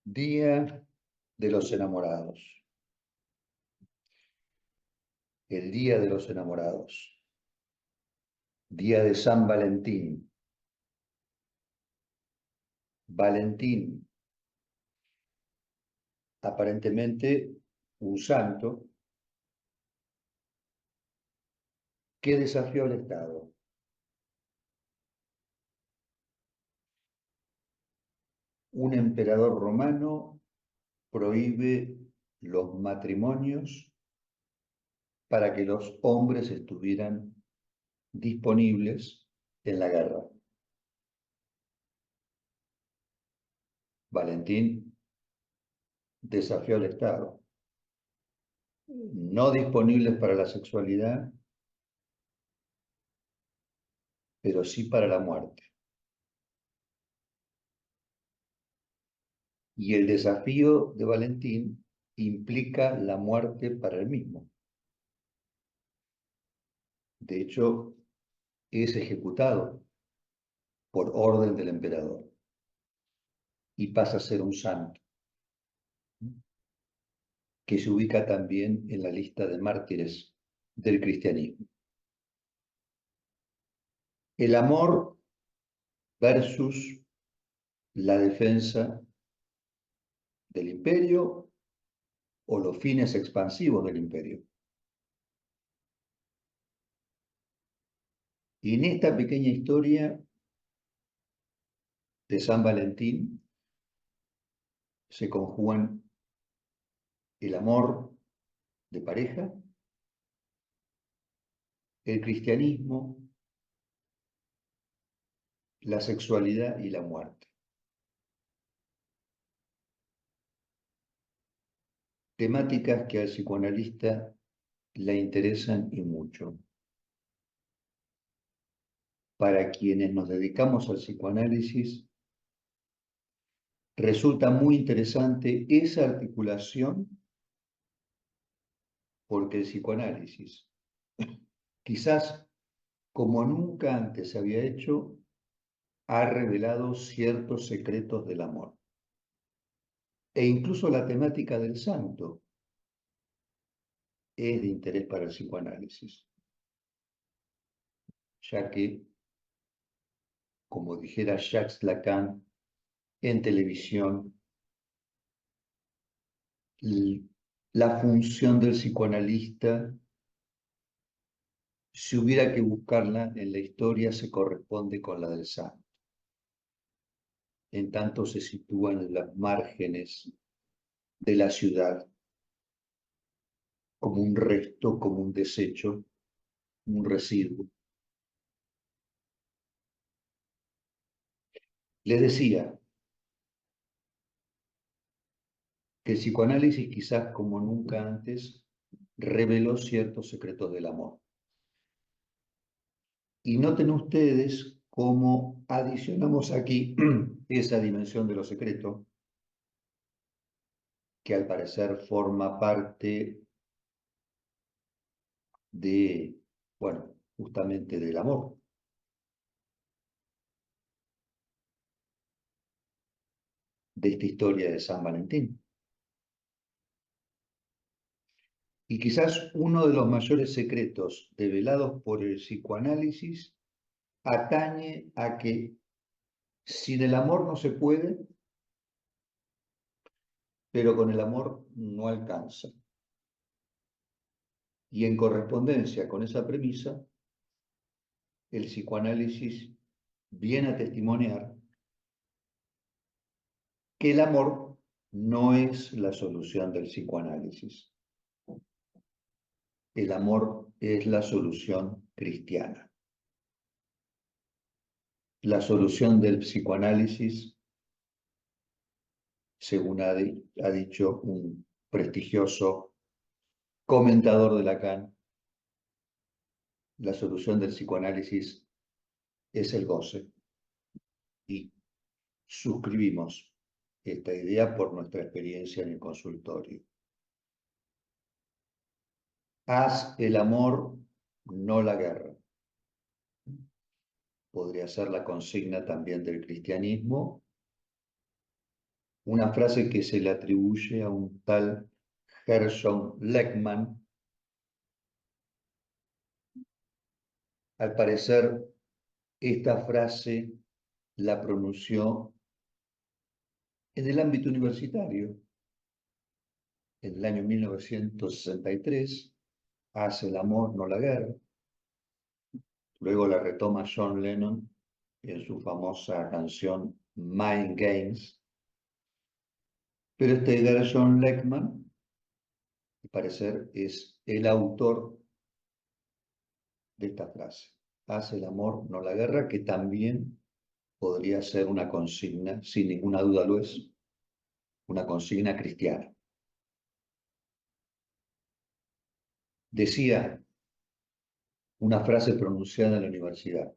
Día de los Enamorados. El Día de los Enamorados. Día de San Valentín. Valentín, aparentemente un santo que desafió al Estado. Un emperador romano prohíbe los matrimonios para que los hombres estuvieran disponibles en la guerra. Valentín desafió al Estado. No disponibles para la sexualidad, pero sí para la muerte. Y el desafío de Valentín implica la muerte para él mismo. De hecho, es ejecutado por orden del emperador y pasa a ser un santo, que se ubica también en la lista de mártires del cristianismo. El amor versus la defensa del imperio o los fines expansivos del imperio. Y en esta pequeña historia de San Valentín se conjugan el amor de pareja, el cristianismo, la sexualidad y la muerte. Temáticas que al psicoanalista le interesan y mucho. Para quienes nos dedicamos al psicoanálisis, resulta muy interesante esa articulación porque el psicoanálisis, quizás como nunca antes se había hecho, ha revelado ciertos secretos del amor. E incluso la temática del santo es de interés para el psicoanálisis, ya que, como dijera Jacques Lacan en televisión, la función del psicoanalista, si hubiera que buscarla en la historia, se corresponde con la del santo. En tanto se sitúa en las márgenes de la ciudad, como un resto, como un desecho, un residuo. Les decía que el psicoanálisis, quizás como nunca antes, reveló ciertos secretos del amor. Y noten ustedes cómo adicionamos aquí esa dimensión de lo secreto, que al parecer forma parte de, bueno, justamente del amor. De esta historia de San Valentín. Y quizás uno de los mayores secretos develados por el psicoanálisis atañe a que sin el amor no se puede, pero con el amor no alcanza. Y en correspondencia con esa premisa, el psicoanálisis viene a testimoniar que el amor no es la solución del psicoanálisis. El amor es la solución cristiana. La solución del psicoanálisis, según ha dicho un prestigioso comentador de Lacan, la solución del psicoanálisis es el goce. Y suscribimos esta idea por nuestra experiencia en el consultorio. Haz el amor, no la guerra. Podría ser la consigna también del cristianismo una frase que se le atribuye a un tal Gershon Lehmann. Al parecer, esta frase la pronunció en el ámbito universitario. En el año 1963, hace el amor, no la guerra. Luego la retoma John Lennon en su famosa canción Mind Games. Pero este Gershon Lehmann, al parecer, es el autor de esta frase. Hace el amor, no la guerra, que también podría ser una consigna, sin ninguna duda lo es, una consigna cristiana. Decía una frase pronunciada en la universidad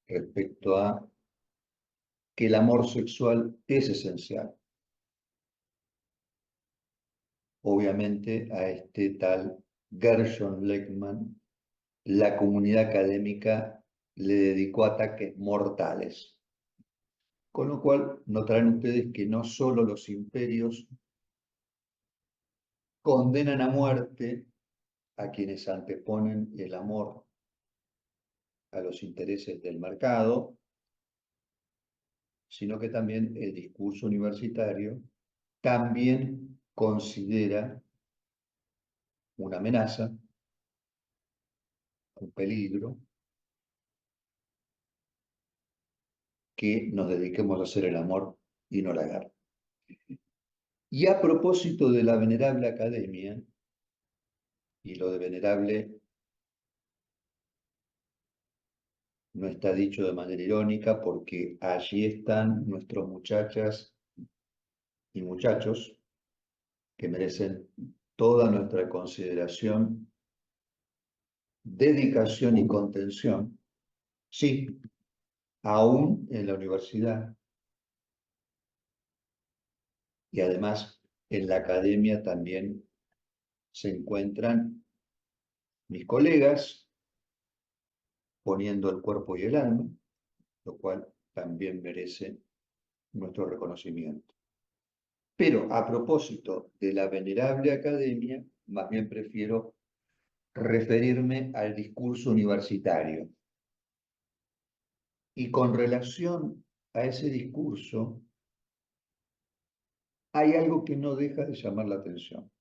respecto a que el amor sexual es esencial. Obviamente a este tal Gershon Lehmann, la comunidad académica le dedicó ataques mortales. Con lo cual notarán ustedes que no solo los imperios condenan a muerte a quienes anteponen el amor a los intereses del mercado, sino que también el discurso universitario también considera una amenaza, un peligro, que nos dediquemos a hacer el amor y no la guerra. Y a propósito de la venerable academia, y lo de venerable no está dicho de manera irónica porque allí están nuestros muchachas y muchachos que merecen toda nuestra consideración, dedicación y contención, sí, aún en la universidad y además en la academia también se encuentran mis colegas poniendo el cuerpo y el alma, lo cual también merece nuestro reconocimiento. Pero a propósito de la venerable academia, más bien prefiero referirme al discurso universitario. Y con relación a ese discurso, hay algo que no deja de llamar la atención.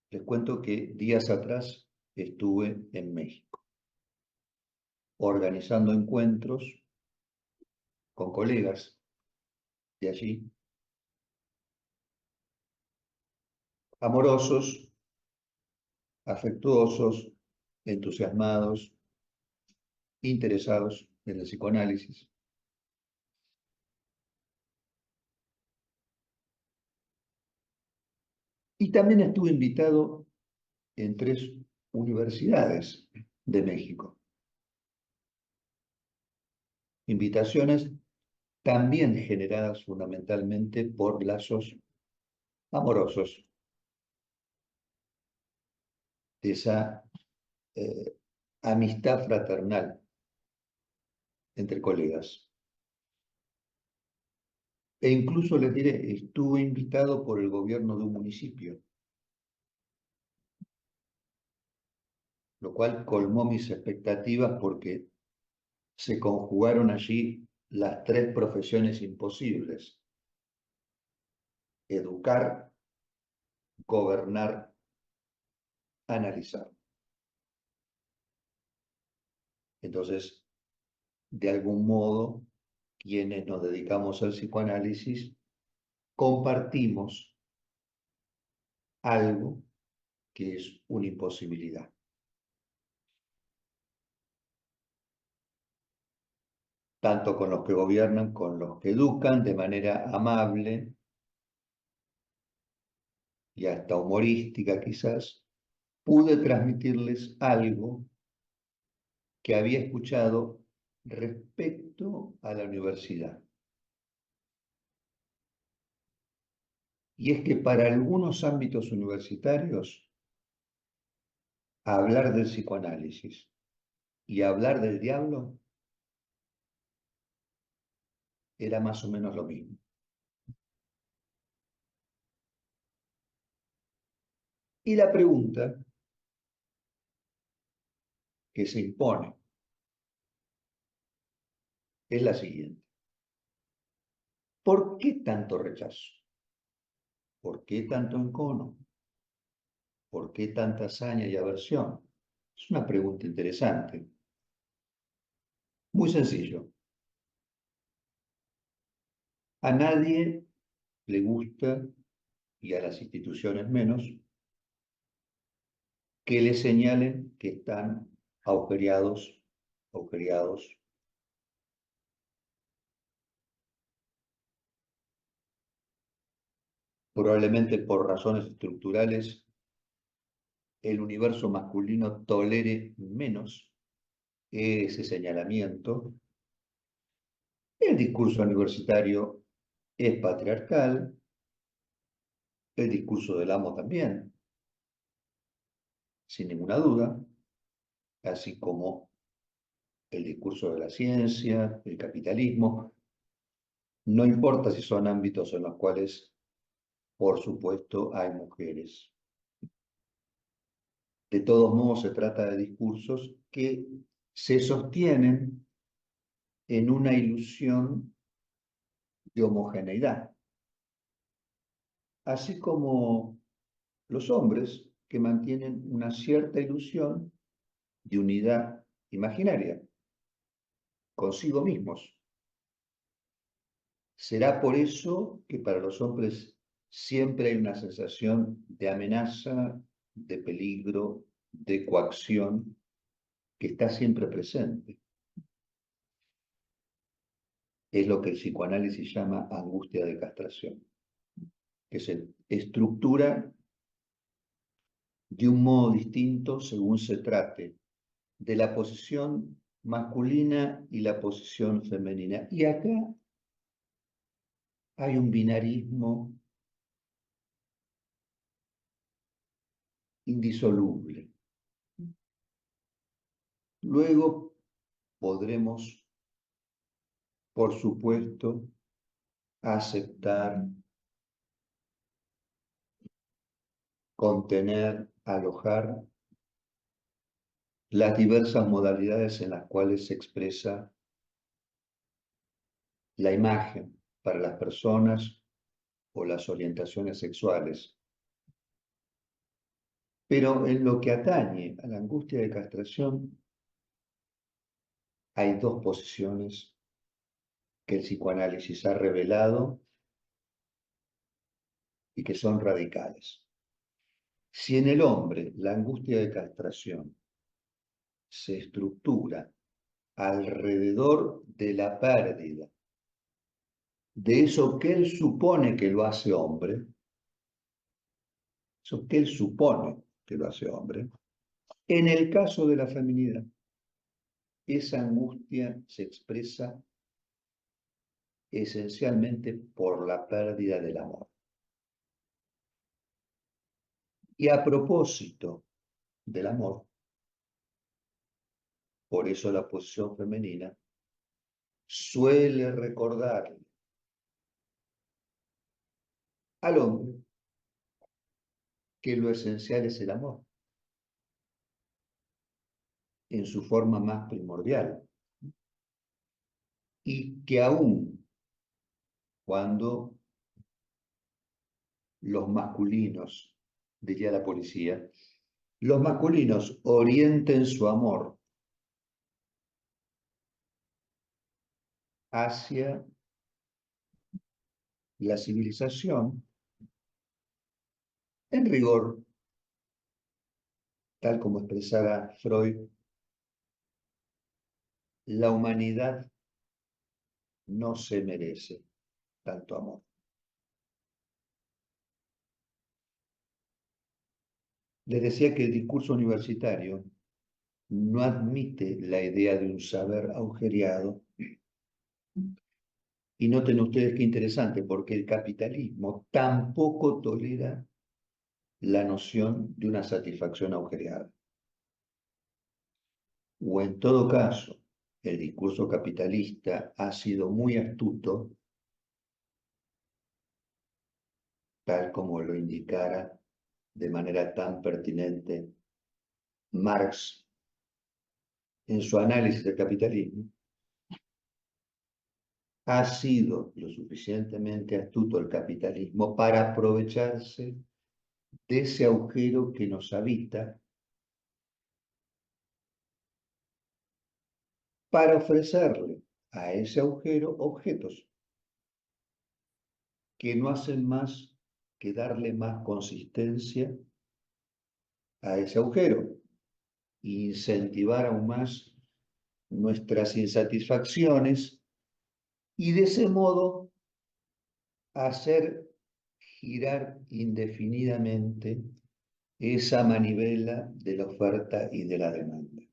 Les cuento que días atrás estuve en México, organizando encuentros con colegas de allí, amorosos, afectuosos, entusiasmados, interesados en el psicoanálisis. Y también estuve invitado en 3 universidades de México. Invitaciones también generadas fundamentalmente por lazos amorosos, de esa amistad fraternal entre colegas. E incluso les diré, estuve invitado por el gobierno de un municipio, lo cual colmó mis expectativas porque se conjugaron allí las 3 profesiones imposibles: educar, gobernar, analizar. Entonces, de algún modo, quienes nos dedicamos al psicoanálisis, compartimos algo que es una imposibilidad. Tanto con los que gobiernan, con los que educan de manera amable y hasta humorística quizás, pude transmitirles algo que había escuchado respecto a la universidad. Y es que para algunos ámbitos universitarios, hablar del psicoanálisis y hablar del diablo era más o menos lo mismo. Y la pregunta que se impone es la siguiente. ¿Por qué tanto rechazo? ¿Por qué tanto encono? ¿Por qué tanta hazaña y aversión? Es una pregunta interesante. Muy sencillo. A nadie le gusta, y a las instituciones menos, que le señalen que están agujereados. Probablemente por razones estructurales, el universo masculino tolere menos ese señalamiento. El discurso universitario es patriarcal, el discurso del amo también, sin ninguna duda, así como el discurso de la ciencia, el capitalismo. No importa si son ámbitos en los cuales, por supuesto, hay mujeres. De todos modos, se trata de discursos que se sostienen en una ilusión de homogeneidad, así como los hombres que mantienen una cierta ilusión de unidad imaginaria consigo mismos. ¿Será por eso que para los hombres siempre hay una sensación de amenaza, de peligro, de coacción que está siempre presente? Es lo que el psicoanálisis llama angustia de castración, que se estructura de un modo distinto según se trate de la posición masculina y la posición femenina. Y acá hay un binarismo indisoluble. Luego podremos, por supuesto, aceptar, contener, alojar las diversas modalidades en las cuales se expresa la imagen para las personas o las orientaciones sexuales. Pero en lo que atañe a la angustia de castración, hay dos posiciones que el psicoanálisis ha revelado y que son radicales. Si en el hombre la angustia de castración se estructura alrededor de la pérdida de eso que él supone que lo hace hombre, eso que él supone que lo hace hombre, en el caso de la feminidad, esa angustia se expresa esencialmente por la pérdida del amor. Y a propósito del amor, por eso la posición femenina suele recordarle al hombre que lo esencial es el amor, en su forma más primordial, y que aún cuando los masculinos, diría la policía, los masculinos orienten su amor hacia la civilización, en rigor, tal como expresara Freud, la humanidad no se merece tanto amor. Les decía que el discurso universitario no admite la idea de un saber agujereado. Y noten ustedes qué interesante, porque el capitalismo tampoco tolera la noción de una satisfacción agujereada. O en todo caso, el discurso capitalista ha sido muy astuto, tal como lo indicara de manera tan pertinente Marx en su análisis del capitalismo, ha sido lo suficientemente astuto el capitalismo para aprovecharse de ese agujero que nos habita para ofrecerle a ese agujero objetos que no hacen más que darle más consistencia a ese agujero e incentivar aún más nuestras insatisfacciones y de ese modo hacer girar indefinidamente esa manivela de la oferta y de la demanda.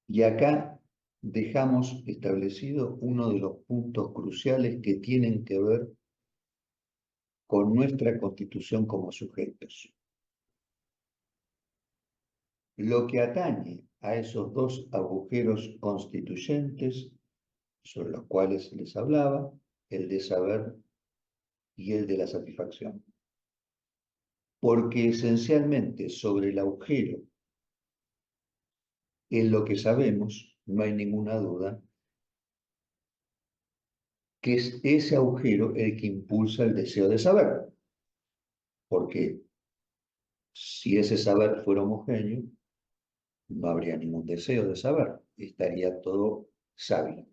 Y acá dejamos establecido uno de los puntos cruciales que tienen que ver con nuestra constitución como sujetos. Lo que atañe a esos dos agujeros constituyentes sobre los cuales les hablaba, el de saber y el de la satisfacción. Porque esencialmente sobre el agujero, en lo que sabemos, no hay ninguna duda, que es ese agujero el que impulsa el deseo de saber. Porque si ese saber fuera homogéneo, no habría ningún deseo de saber, estaría todo sabio.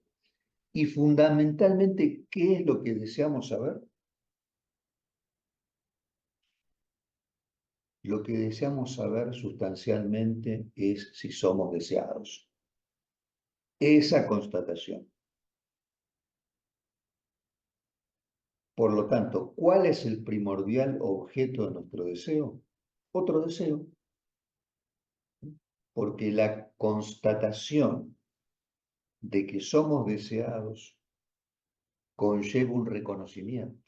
Y fundamentalmente, ¿qué es lo que deseamos saber? Lo que deseamos saber sustancialmente es si somos deseados. Esa constatación. Por lo tanto, ¿cuál es el primordial objeto de nuestro deseo? Otro deseo. Porque la constatación de que somos deseados conlleva un reconocimiento.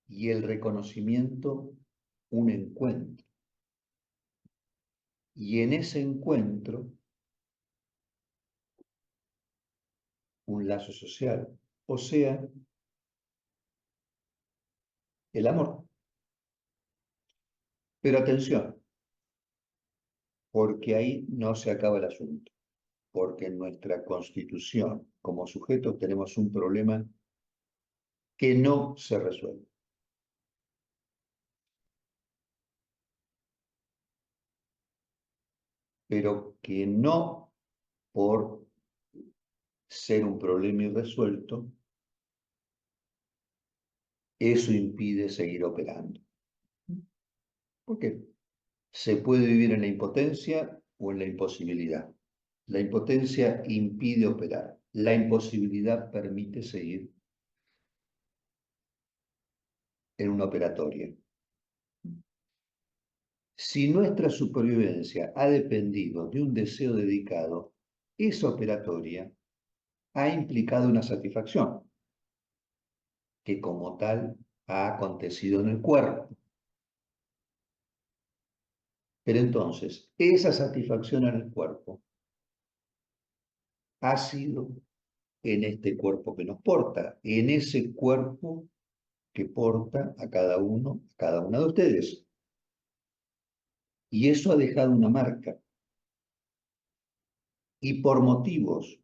Y el reconocimiento, un encuentro. Y en ese encuentro, un lazo social. O sea, el amor. Pero atención, porque ahí no se acaba el asunto. Porque en nuestra constitución, como sujetos, tenemos un problema que no se resuelve. Pero que no por ser un problema irresuelto, eso impide seguir operando. ¿Por qué? Se puede vivir en la impotencia o en la imposibilidad. La impotencia impide operar. La imposibilidad permite seguir en una operatoria. Si nuestra supervivencia ha dependido de un deseo dedicado, esa operatoria ha implicado una satisfacción, que como tal ha acontecido en el cuerpo. Pero entonces, esa satisfacción en el cuerpo ha sido en este cuerpo que nos porta, en ese cuerpo que porta a cada uno, a cada una de ustedes. Y eso ha dejado una marca. Y por motivos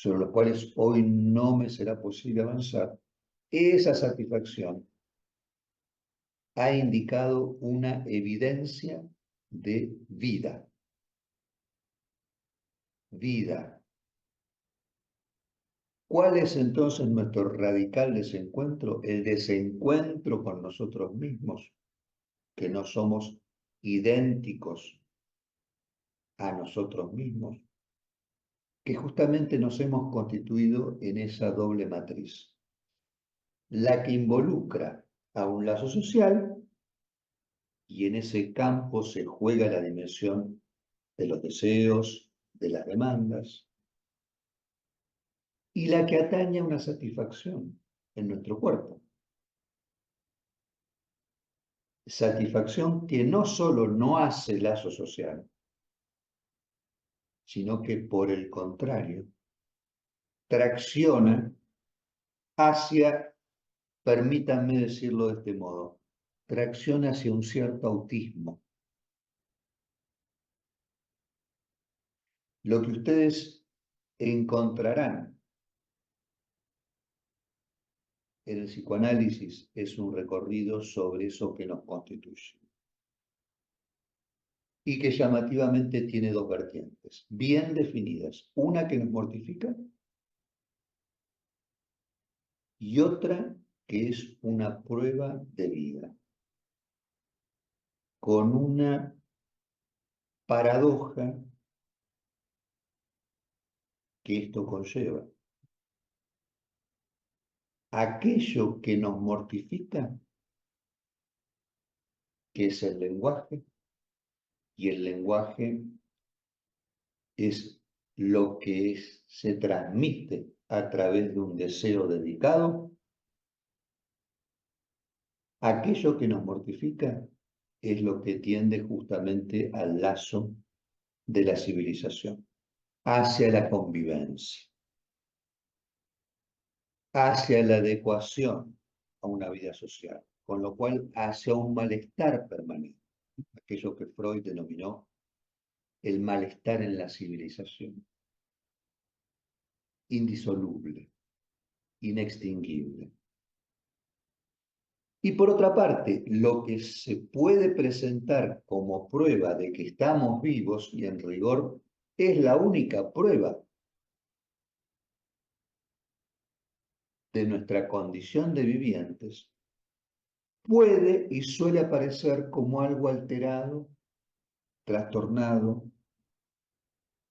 sobre los cuales hoy no me será posible avanzar, esa satisfacción ha indicado una evidencia de vida. Vida. ¿Cuál es entonces nuestro radical desencuentro? El desencuentro con nosotros mismos, que no somos idénticos a nosotros mismos, que justamente nos hemos constituido en esa doble matriz, la que involucra a un lazo social, y en ese campo se juega la dimensión de los deseos, de las demandas, y la que atañe a una satisfacción en nuestro cuerpo. Satisfacción que no solo no hace lazo social, sino que por el contrario, tracciona hacia, permítanme decirlo de este modo, tracciona hacia un cierto autismo. Lo que ustedes encontrarán en el psicoanálisis es un recorrido sobre eso que nos constituye y que llamativamente tiene dos vertientes bien definidas, una que nos mortifica y otra que es una prueba de vida, con una paradoja que esto conlleva. Aquello que nos mortifica, que es el lenguaje, y el lenguaje es lo que se transmite a través de un deseo dedicado, aquello que nos mortifica es lo que tiende justamente al lazo de la civilización, hacia la convivencia, hacia la adecuación a una vida social, con lo cual hacia un malestar permanente, aquello que Freud denominó el malestar en la civilización, indisoluble, inextinguible. Y por otra parte, lo que se puede presentar como prueba de que estamos vivos, y en rigor es la única prueba de nuestra condición de vivientes, puede y suele aparecer como algo alterado, trastornado,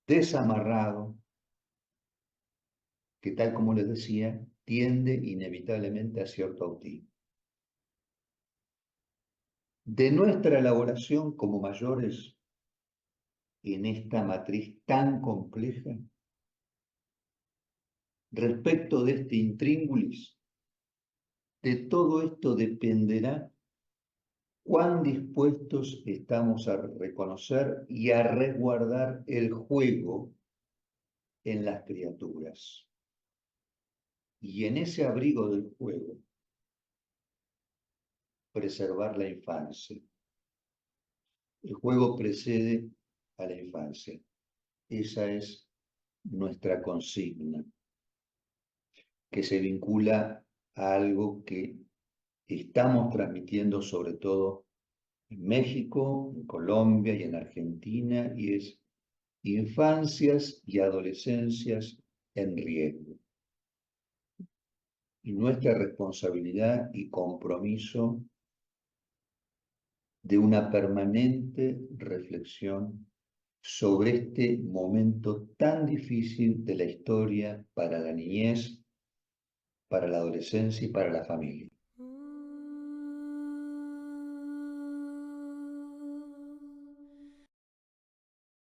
desamarrado, que tal como les decía, tiende inevitablemente a cierto autismo. De nuestra elaboración como mayores en esta matriz tan compleja, respecto de este intríngulis, de todo esto dependerá cuán dispuestos estamos a reconocer y a resguardar el juego en las criaturas. Y en ese abrigo del juego, preservar la infancia. El juego precede a la infancia. Esa es nuestra consigna, que se vincula a algo que estamos transmitiendo sobre todo en México, en Colombia y en Argentina, y es infancias y adolescencias en riesgo. Y nuestra responsabilidad y compromiso de una permanente reflexión sobre este momento tan difícil de la historia para la niñez, para la adolescencia y para la familia.